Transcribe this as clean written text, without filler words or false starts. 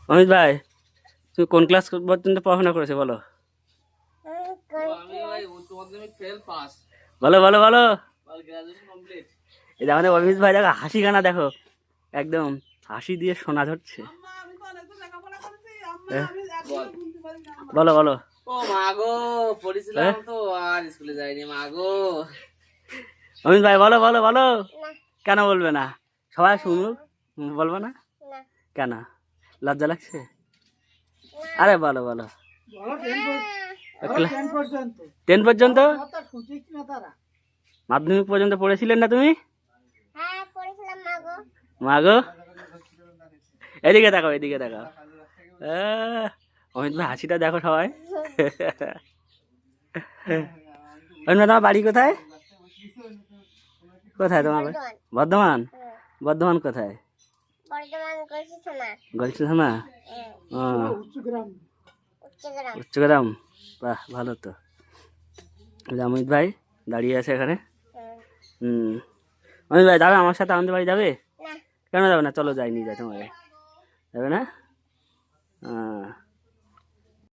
অমিত ভাই, তুমি কোন ক্লাস পর্যন্ত পড়াশোনা করেছো বলো? বলো বলো বলো। এই যে আমাদের অমিত ভাই, দেখো হাসি গানা, দেখো একদম হাসি দিয়ে সোনা ধরছে। বলো বলো। ও মাগো, পড়েছিলাম তো আর স্কুলে যাইনি মাগো। অমিত ভাই বলো বলো বলো। কেন বলবে না? সবাই শুনুক। বলবো না কেন? লজ্জা লাগছে? আরে বলো বলো। 10 পর্যন্ত? মাধ্যমিক পর্যন্ত পড়েছিলেন না তুমি? মাগো, এদিকে দেখো এদিকে দেখো। অমিত ভাই হাসিটা দেখো সবাই। অমিত ভাই, তোমার বাড়ি কোথায়? কোথায় তোমার বাড়ি? বর্ধমান? বর্ধমান কোথায়? গলসি থানা। উচ্চগ্রাম। বাহ, ভালো তো। অমিত ভাই দাঁড়িয়ে আছে এখানে। অমিত ভাই যাবে আমার সাথে আমাদের বাড়ি? যাবে? কেন যাবে না? চলো যাই, নিয়ে যাই তোমাকে। যাবে না?